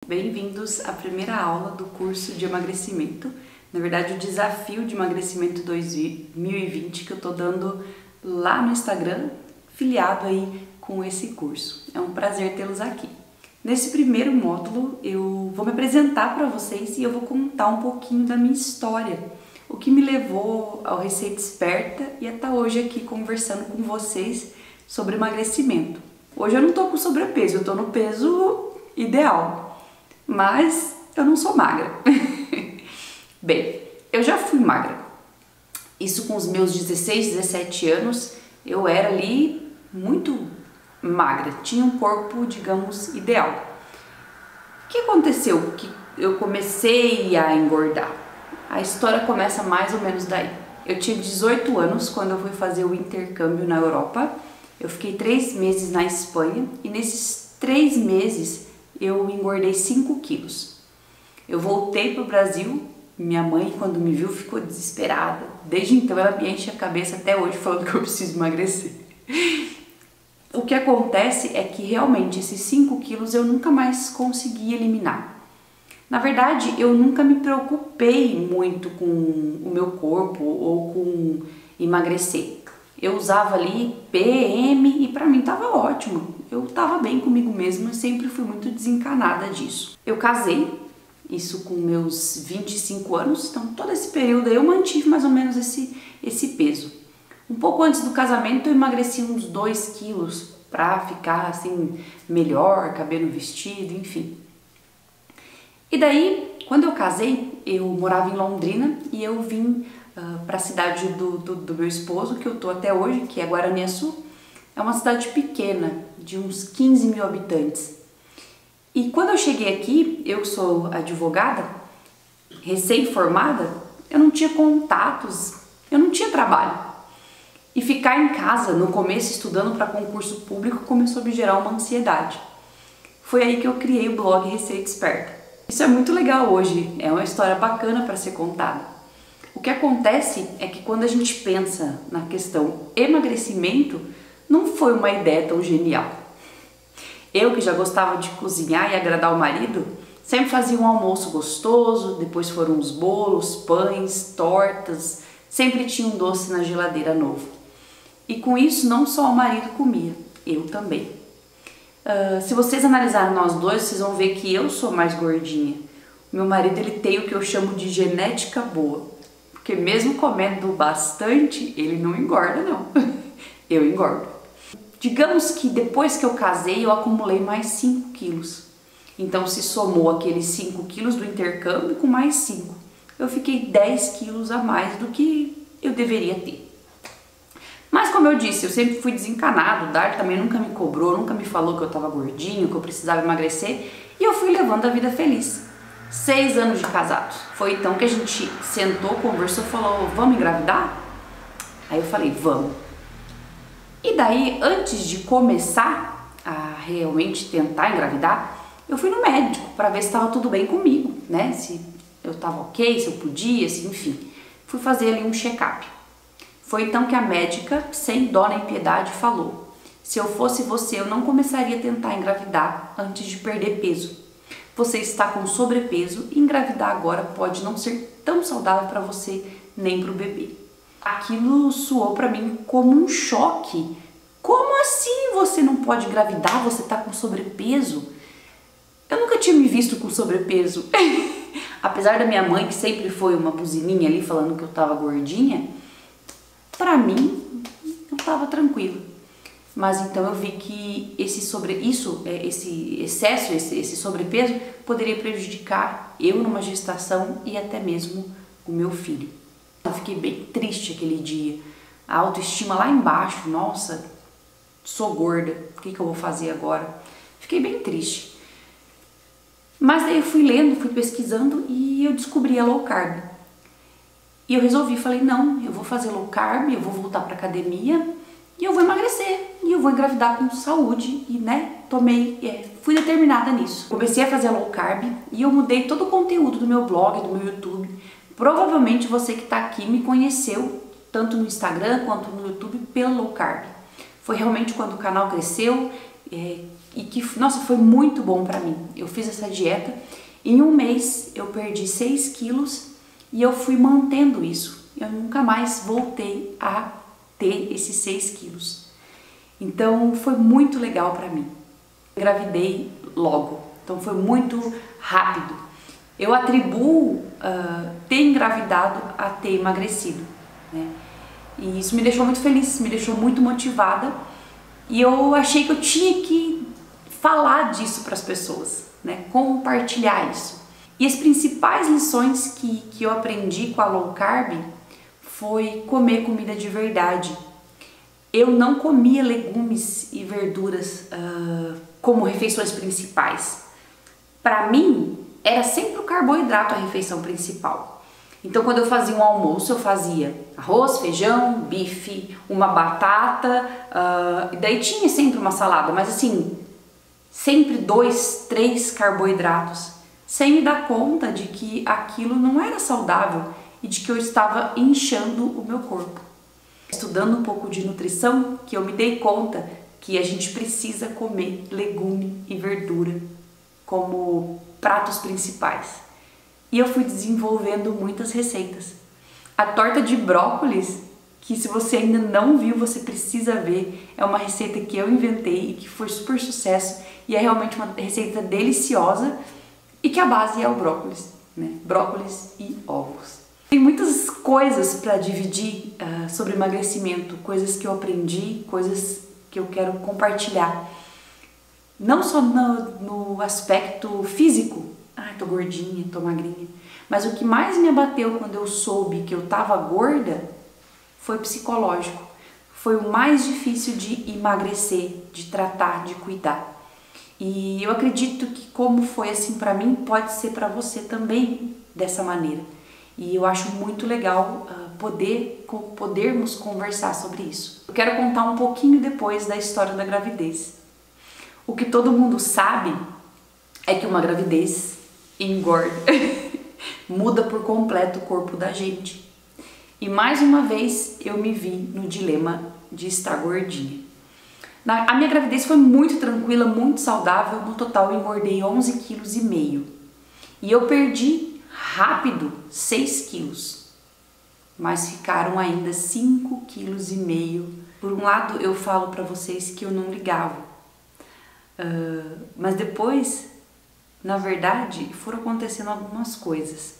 Bem-vindos à primeira aula do curso de emagrecimento. Na verdade, o desafio de emagrecimento 2020 que eu tô dando lá no Instagram, filiado aí com esse curso. É um prazer tê-los aqui. Nesse primeiro módulo, eu vou me apresentar para vocês e eu vou contar um pouquinho da minha história, o que me levou ao Receita Esperta e até hoje aqui conversando com vocês sobre emagrecimento. Hoje eu não tô com sobrepeso, eu tô no peso ideal, mas eu não sou magra. Bem, eu já fui magra. Isso com os meus 16, 17 anos, eu era ali muito magra, tinha um corpo, digamos, ideal. O que aconteceu? Que eu comecei a engordar. A história começa mais ou menos daí. Eu tinha 18 anos quando eu fui fazer o intercâmbio na Europa. Eu fiquei 3 meses na Espanha e nesses 3 meses eu engordei 5 quilos. Eu voltei para o Brasil, minha mãe quando me viu ficou desesperada. Desde então ela me enche a cabeça até hoje falando que eu preciso emagrecer. O que acontece é que realmente esses 5 quilos eu nunca mais consegui eliminar. Na verdade, eu nunca me preocupei muito com o meu corpo ou com emagrecer. Eu usava ali PM e pra mim tava ótimo. Eu tava bem comigo mesma, sempre fui muito desencanada disso. Eu casei, isso com meus 25 anos, então todo esse período aí eu mantive mais ou menos esse peso. Um pouco antes do casamento eu emagreci uns 2 quilos pra ficar assim melhor, cabelo vestido, enfim. E daí, quando eu casei, eu morava em Londrina e eu vim para a cidade do meu esposo, que eu tô até hoje, que é Guaraniaçu. É uma cidade pequena, de uns 15 mil habitantes. E quando eu cheguei aqui, eu que sou advogada, recém-formada, eu não tinha contatos, eu não tinha trabalho. E ficar em casa, no começo, estudando para concurso público, começou a me gerar uma ansiedade. Foi aí que eu criei o blog Receita Esperta. Isso é muito legal hoje, é uma história bacana para ser contada. O que acontece é que quando a gente pensa na questão emagrecimento, não foi uma ideia tão genial. Eu que já gostava de cozinhar e agradar o marido, sempre fazia um almoço gostoso, depois foram os bolos, pães, tortas, sempre tinha um doce na geladeira novo. E com isso não só o marido comia, eu também. Se vocês analisarem nós dois, vocês vão ver que eu sou mais gordinha. O meu marido ele tem o que eu chamo de genética boa, porque mesmo comendo bastante, ele não engorda não, eu engordo. Digamos que depois que eu casei, eu acumulei mais 5 quilos. Então se somou aqueles 5 quilos do intercâmbio com mais 5. Eu fiquei 10 quilos a mais do que eu deveria ter. Mas como eu disse, eu sempre fui desencanado, o Dar também nunca me cobrou, nunca me falou que eu tava gordinho, que eu precisava emagrecer, e eu fui levando a vida feliz. 6 anos de casado. Foi então que a gente sentou, conversou, falou, vamos engravidar? Aí eu falei, vamos. E daí, antes de começar a realmente tentar engravidar, eu fui no médico para ver se estava tudo bem comigo, né? Se eu tava ok, se eu podia, se, enfim. Fui fazer ali um check-up. Foi então que a médica, sem dó nem piedade, falou: se eu fosse você, eu não começaria a tentar engravidar antes de perder peso. Você está com sobrepeso e engravidar agora pode não ser tão saudável para você nem para o bebê. Aquilo soou para mim como um choque. Como assim você não pode engravidar? Você está com sobrepeso? Eu nunca tinha me visto com sobrepeso. Apesar da minha mãe, que sempre foi uma buzininha ali falando que eu estava gordinha, pra mim, eu tava tranquilo. Mas então eu vi que esse excesso, esse sobrepeso poderia prejudicar eu numa gestação e até mesmo o meu filho. Eu fiquei bem triste aquele dia. A autoestima lá embaixo, nossa, sou gorda, o que eu vou fazer agora? Fiquei bem triste. Mas daí eu fui lendo, fui pesquisando e eu descobri a low carb. E eu resolvi, falei, não, eu vou fazer low carb, eu vou voltar pra academia e eu vou emagrecer. E eu vou engravidar com saúde e, né, fui determinada nisso. Comecei a fazer a low carb e eu mudei todo o conteúdo do meu blog, do meu YouTube. Provavelmente você que tá aqui me conheceu, tanto no Instagram quanto no YouTube, pelo low carb. Foi realmente quando o canal cresceu e que, nossa, foi muito bom pra mim. Eu fiz essa dieta, em um mês eu perdi 6 quilos e eu fui mantendo isso. Eu nunca mais voltei a ter esses 6 quilos. Então foi muito legal pra mim. Engravidei logo, então foi muito rápido. Eu atribuo ter engravidado a ter emagrecido, né? E isso me deixou muito feliz, me deixou muito motivada. E eu achei que eu tinha que falar disso para as pessoas, né? Compartilhar isso. E as principais lições que eu aprendi com a low carb foi comer comida de verdade. Eu não comia legumes e verduras como refeições principais. Para mim, era sempre o carboidrato a refeição principal. Então, quando eu fazia um almoço, eu fazia arroz, feijão, bife, uma batata, e daí tinha sempre uma salada, mas assim, sempre 2, 3 carboidratos, sem me dar conta de que aquilo não era saudável e de que eu estava inchando o meu corpo. Estudando um pouco de nutrição, que eu me dei conta que a gente precisa comer legume e verdura como pratos principais. E eu fui desenvolvendo muitas receitas. A torta de brócolis, que se você ainda não viu, você precisa ver, é uma receita que eu inventei e que foi super sucesso e é realmente uma receita deliciosa e que a base é o brócolis, né? Brócolis e ovos. Tem muitas coisas para dividir sobre emagrecimento, coisas que eu aprendi, coisas que eu quero compartilhar. Não só no aspecto físico, tô gordinha, tô magrinha, mas o que mais me abateu quando eu soube que eu tava gorda foi psicológico. Foi o mais difícil de emagrecer, de tratar, de cuidar. E eu acredito que como foi assim pra mim, pode ser pra você também dessa maneira. E eu acho muito legal podermos conversar sobre isso. Eu quero contar um pouquinho depois da história da gravidez. O que todo mundo sabe é que uma gravidez engorda, muda por completo o corpo da gente. E mais uma vez eu me vi no dilema de estar gordinha. A minha gravidez foi muito tranquila, muito saudável. No total eu engordei 11,5 kg. E eu perdi rápido 6 quilos. Mas ficaram ainda 5,5 kg. Por um lado eu falo pra vocês que eu não ligava. Mas depois, na verdade, foram acontecendo algumas coisas.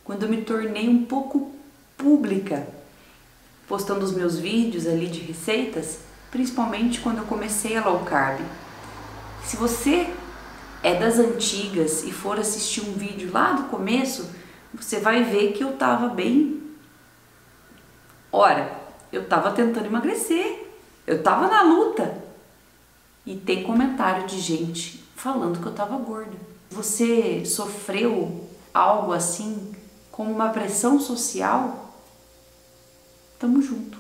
Quando eu me tornei um pouco pública, postando os meus vídeos ali de receitas, principalmente quando eu comecei a low carb. Se você é das antigas e for assistir um vídeo lá do começo, você vai ver que eu tava bem... Ora, eu tava tentando emagrecer, eu tava na luta. E tem comentário de gente falando que eu tava gorda. Você sofreu algo assim, como uma pressão social? Tamo junto,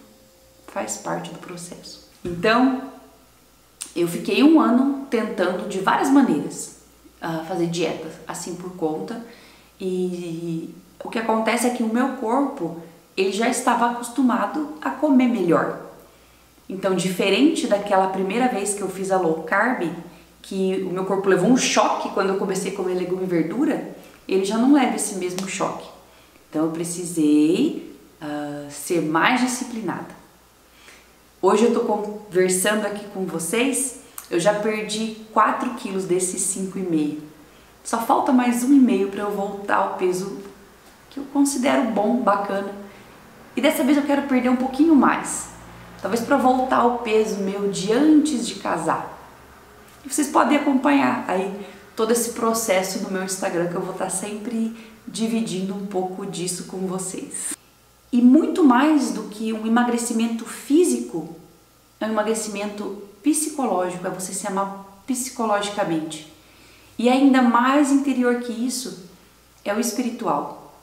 faz parte do processo. Então, eu fiquei 1 ano tentando de várias maneiras fazer dieta, assim por conta. E o que acontece é que o meu corpo, ele já estava acostumado a comer melhor. Então, diferente daquela primeira vez que eu fiz a low carb, que o meu corpo levou um choque quando eu comecei a comer legume e verdura, ele já não leva esse mesmo choque. Então, eu precisei ser mais disciplinada. Hoje eu tô conversando aqui com vocês, eu já perdi 4 quilos desses 5,5. Só falta mais 1,5 para eu voltar ao peso que eu considero bom, bacana. E dessa vez eu quero perder um pouquinho mais. Talvez para voltar ao peso meu de antes de casar. E vocês podem acompanhar aí todo esse processo no meu Instagram, que eu vou estar sempre dividindo um pouco disso com vocês. E muito mais do que um emagrecimento físico, é um emagrecimento psicológico, é você se amar psicologicamente. E ainda mais interior que isso, é o espiritual.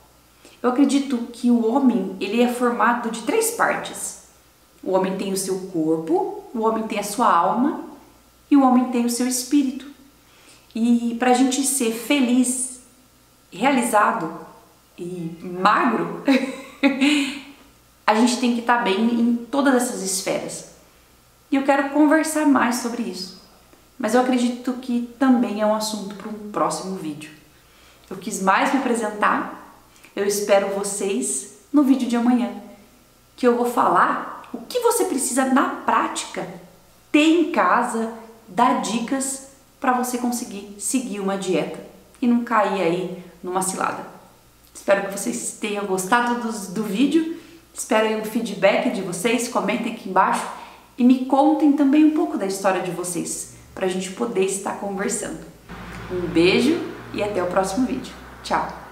Eu acredito que o homem, ele é formado de 3 partes. O homem tem o seu corpo, o homem tem a sua alma e o homem tem o seu espírito. E para a gente ser feliz, realizado e magro, a gente tem que estar bem em todas essas esferas. E eu quero conversar mais sobre isso. mas eu acredito que também é um assunto para um próximo vídeo. Eu quis mais me apresentar, eu espero vocês no vídeo de amanhã, que eu vou falar o que você precisa na prática ter em casa, dar dicas para você conseguir seguir uma dieta e não cair aí numa cilada. Espero que vocês tenham gostado do vídeo, espero aí um feedback de vocês, comentem aqui embaixo e me contem também um pouco da história de vocês, para a gente poder estar conversando. Um beijo e até o próximo vídeo. Tchau!